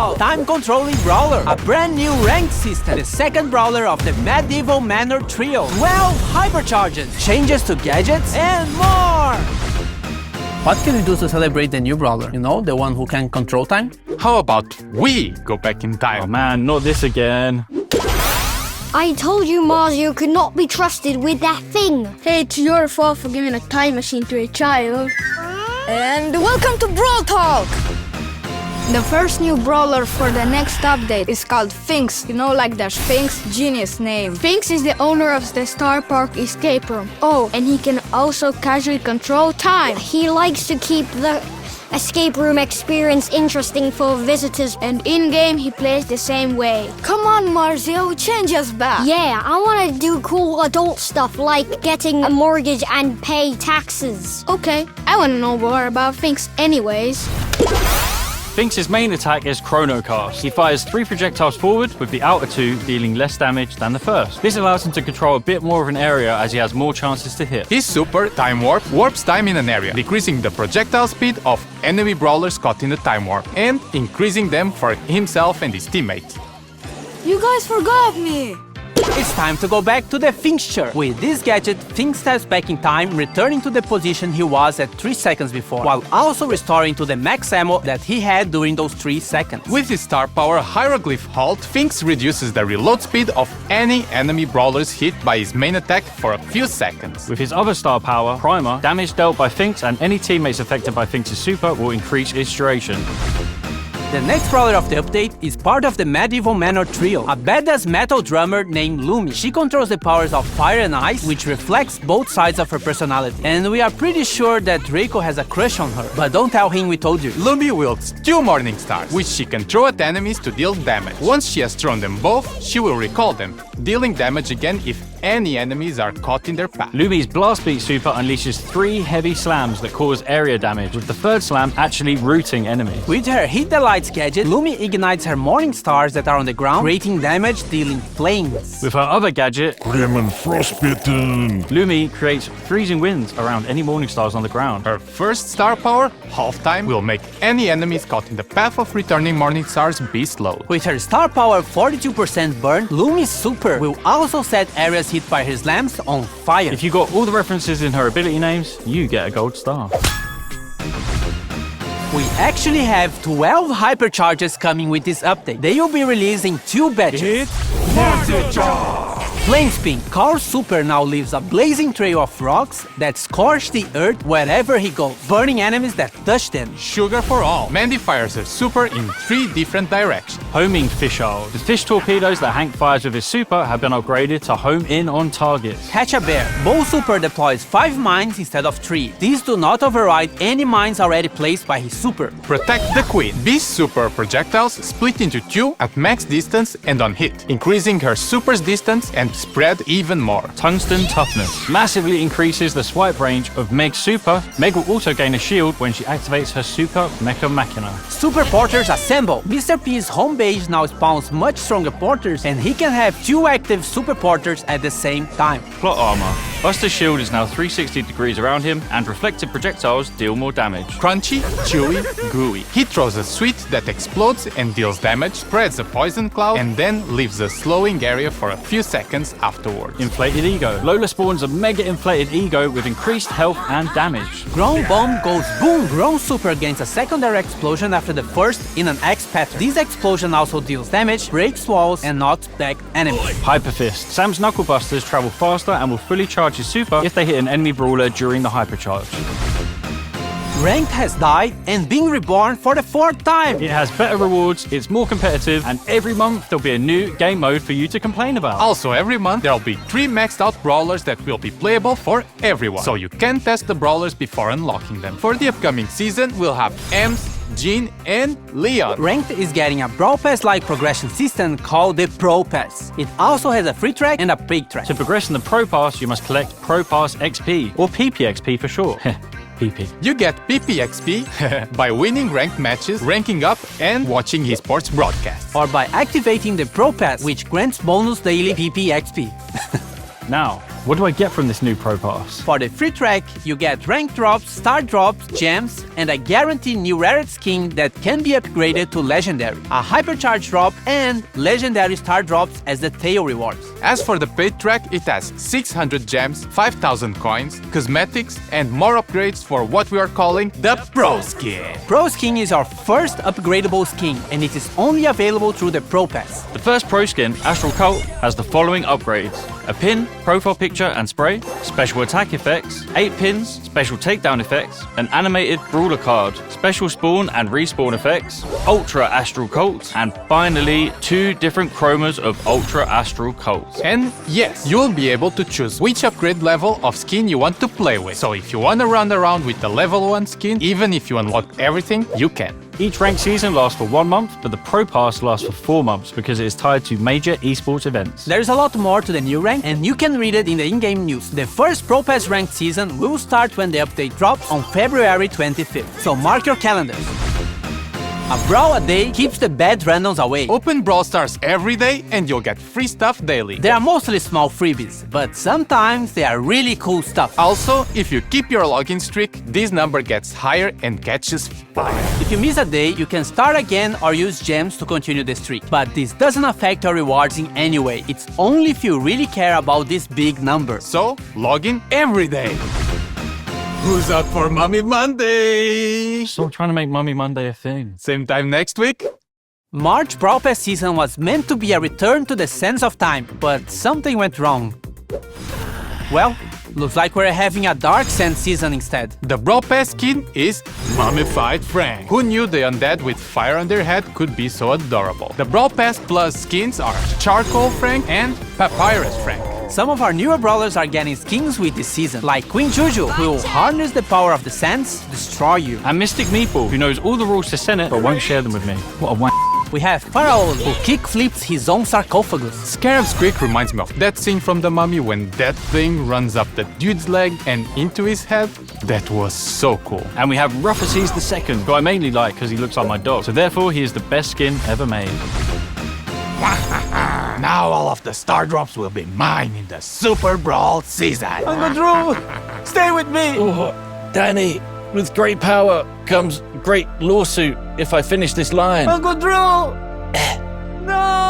Brawl, time-controlling brawler, a brand new ranked system, the second brawler of the Medieval Manor Trio, 12 hypercharges, changes to gadgets, and more! What can we do to celebrate the new brawler? You know, the one who can control time? How about we go back in time? Oh man, not this again. I told you Mario could not be trusted with that thing. Hey, it's your fault for giving a time machine to a child. And welcome to Brawl Talk! The first new brawler for the next update is called Finks. You know, like the Sphinx, genius name. Finks is the owner of the Star Park escape room. Oh, and he can also casually control time. He likes to keep the escape room experience interesting for visitors. And in-game, he plays the same way. Come on, Mario, change us back. Yeah, I want to do cool adult stuff like getting a mortgage and pay taxes. Okay, I want to know more about Finks anyways. Finks' main attack is Chrono Cast. He fires 3 projectiles forward, with the outer 2 dealing less damage than the first. This allows him to control a bit more of an area as he has more chances to hit. His super, Time Warp, warps time in an area, decreasing the projectile speed of enemy brawlers caught in the time warp, and increasing them for himself and his teammates. You guys forgot me! It's time to go back to the Finksture. With this gadget, Finks steps back in time, returning to the position he was at 3 seconds before, while also restoring to the max ammo that he had during those 3 seconds. With his star power Hieroglyph Halt, Finks reduces the reload speed of any enemy brawlers hit by his main attack for a few seconds. With his other star power, Primer, damage dealt by Finks and any teammates affected by Finks' super will increase its duration. The next brawler of the update is part of the Medieval Manor Trio, a badass metal drummer named Lumi. She controls the powers of fire and ice, which reflects both sides of her personality. And we are pretty sure that Draco has a crush on her, but don't tell him we told you. Lumi wields 2 Morning Stars, which she can throw at enemies to deal damage. Once she has thrown them both, she will recall them, dealing damage again if any enemies are caught in their path. Lumi's Blast Beat super unleashes 3 heavy slams that cause area damage, with the third slam actually rooting enemies. With her Hit the Lights gadget, Lumi ignites her Morning Stars that are on the ground, creating damage, dealing flames. With her other gadget, Grim and Frostbitten, Lumi creates freezing winds around any Morning Stars on the ground. Her first star power, Half Time, will make any enemies caught in the path of returning Morning Stars be slowed. With her star power 42% burn, Lumi's super will also set areas hit by her slams on fire. If you got all the references in her ability names, you get a gold star. We actually have 12 hypercharges coming with this update. They will be released in 2 batches. Flame Spin. Carl's super now leaves a blazing trail of rocks that scorch the earth wherever he goes, burning enemies that touch them. Sugar for All. Mandy fires her super in 3 different directions. Homing Fisheye. The fish torpedoes that Hank fires with his super have been upgraded to home in on targets. Catch a Bear. Bo super deploys 5 mines instead of 3. These do not override any mines already placed by his super. Protect the Queen. Beast's super projectiles split into 2 at max distance and on hit, increasing her super's distance and spread even more. Tungsten Toughness massively increases the swipe range of Meg's super. Meg will also gain a shield when she activates her super Mecha Machina. Super Porters Assemble. Mr. P's home base now spawns much stronger porters, and he can have 2 active super porters at the same time. Plot armor. Buster's shield is now 360 degrees around him, and reflected projectiles deal more damage. Crunchy, chewy, gooey. He throws a sweet that explodes and deals damage, spreads a poison cloud, and then leaves a slowing area for a few seconds afterwards. Inflated Ego. Lola spawns a mega inflated ego with increased health and damage. Grown Bomb goes boom! Grown super gains a secondary explosion after the first in an X pattern. This explosion also deals damage, breaks walls, and knocks back enemies. Hyper Fist. Sam's Knuckle Busters travel faster and will fully charge his super if they hit an enemy brawler during the hypercharge. Ranked has died and been reborn for the 4th time. It has better rewards, it's more competitive, and every month there'll be a new game mode for you to complain about. Also, every month there'll be 3 maxed out brawlers that will be playable for everyone, so you can test the brawlers before unlocking them. For the upcoming season, we'll have Ems, Jean, and Leon. Ranked is getting a Brawl Pass-like progression system called the Pro Pass. It also has a free track and a paid track. To progress in the Pro Pass, you must collect Pro Pass XP, or PPXP for short. PP. You get PPXP by winning ranked matches, ranking up, and watching esports broadcasts. Or by activating the Pro Pass, which grants bonus daily PPXP. Now, What do I get from this new Pro Pass? For the free track, you get rank drops, star drops, gems, and a guaranteed new rarity skin that can be upgraded to legendary, a hypercharge drop, and legendary star drops as the tail rewards. As for the paid track, it has 600 gems, 5,000 coins, cosmetics, and more upgrades for what we are calling the Pro Skin. Pro Skin is our first upgradable skin, and it is only available through the Pro Pass. The first Pro Skin, Astral Cult, has the following upgrades: a pin, profile picture and spray, special attack effects, 8 pins, special takedown effects, an animated brawler card, special spawn and respawn effects, Ultra Astral Cult, and finally 2 different chromas of Ultra Astral Cult. And yes, you'll be able to choose which upgrade level of skin you want to play with. So if you want to run around with the level 1 skin, even if you unlock everything, you can. Each ranked season lasts for 1 month, but the Pro Pass lasts for 4 months because it is tied to major esports events. There's a lot more to the new rank, and you can read it in the in-game news. The first Pro Pass ranked season will start when the update drops on February 25th, so mark your calendars. A Brawl a day keeps the bad randoms away. Open Brawl Stars every day and you'll get free stuff daily. They are mostly small freebies, but sometimes they are really cool stuff. Also, if you keep your login streak, this number gets higher and catches fire. If you miss a day, you can start again or use gems to continue the streak. But this doesn't affect your rewards in any way. It's only if you really care about this big number. So, log in every day. Who's up for Mommy Monday? Stop trying to make Mummy Monday a thing. Same time next week? March Brawl Pass season was meant to be a return to the sense of time, but something went wrong. Well, looks like we're having a Dark Sense season instead. The Brawl Pass skin is Mummified Frank. Who knew the undead with fire on their head could be so adorable? The Brawl Pass Plus skins are Charcoal Frank and Papyrus Frank. Some of our newer brawlers are getting skins with this season, like Queen Juju, who will harness the power of the sands to destroy you. And Mystic Meatball, who knows all the rules to Senate but won't share them with me. What a wank. We have Pharaoh, who kick-flips his own sarcophagus. Scarab's Squeak reminds me of that scene from The Mummy when that thing runs up the dude's leg and into his head. That was so cool. And we have Ruffaces II, who I mainly like because he looks like my dog. So therefore, he is the best skin ever made. Now all of the star drops will be mine in the Super Brawl season. Uncle Drew, stay with me! Oh, Danny, with great power comes great lawsuit if I finish this line. Uncle Drew! No!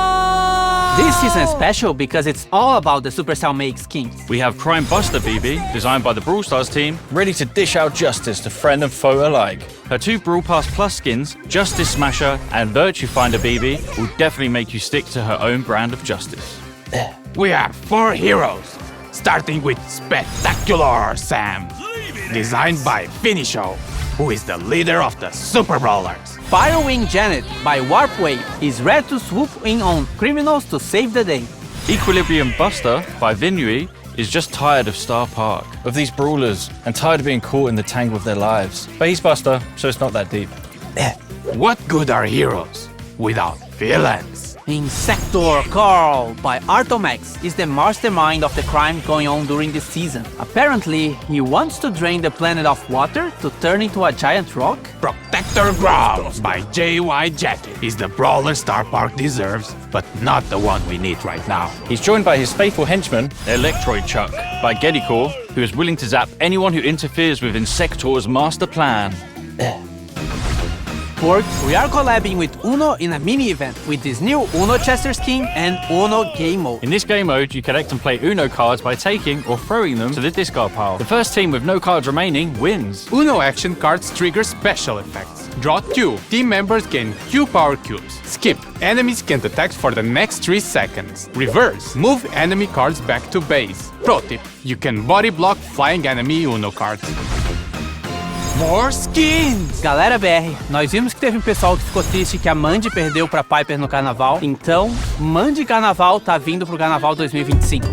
This season is special because it's all about the Supercell make skins. We have Crime Buster BB, designed by the Brawl Stars team, ready to dish out justice to friend and foe alike. Her 2 Brawl Pass Plus skins, Justice Smasher and Virtue Finder BB, will definitely make you stick to her own brand of justice. We have 4 heroes, starting with Spectacular Sam, designed by Finisho, who is the leader of the Super Brawlers. Firewing Janet by Warpwave is ready to swoop in on criminals to save the day. Equilibrium Buster by Vinui is just tired of Star Park, of these brawlers, and tired of being caught in the tangle of their lives. But he's Buster, so it's not that deep. What good are heroes without villains? Insector Carl by Artomax is the mastermind of the crime going on during this season. Apparently, he wants to drain the planet of water to turn into a giant rock. Protector Growl by JY Jackie is the brawler Star Park deserves, but not the one we need right now. He's joined by his faithful henchman, Electroid Chuck, by Geddycore, who is willing to zap anyone who interferes with Insector's master plan. Porks, we are collabing with Uno in a mini-event with this new Uno Chester skin and Uno Game Mode. In this game mode, you collect and play Uno cards by taking or throwing them to the discard pile. The first team with no cards remaining wins. Uno action cards trigger special effects. Draw 2. Team members gain Q power cubes. Skip. Enemies can't attack for the next 3 seconds. Reverse. Move enemy cards back to base. Pro tip. You can body block flying enemy Uno cards. More skins! Galera BR, nós vimos que teve um pessoal que ficou triste que a Mandy perdeu pra Piper no carnaval, então Mandy Carnaval tá vindo pro Carnaval 2025.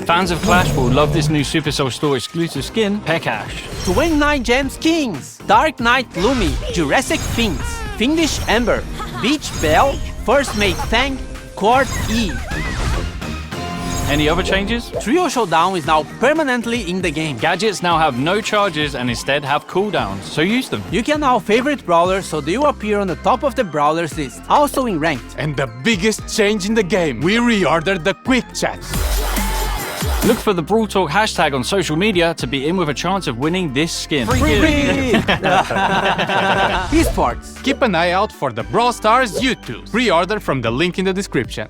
Fans of Clash will love this new Supercell Store exclusive skin, Pekash. 29 gem skins: Dark Knight Lumi, Jurassic Fins, Fiendish Ember, Beach Bell, First Mate Fang, Court E. Any other changes? Trio Showdown is now permanently in the game. Gadgets now have no charges and instead have cooldowns, so use them. You can now favorite brawlers so they will appear on the top of the brawlers list, also in ranked. And the biggest change in the game, we reordered the quick chat. Look for the Brawl Talk hashtag on social media to be in with a chance of winning this skin. Esports. Keep an eye out for the Brawl Stars YouTube. Pre-order from the link in the description.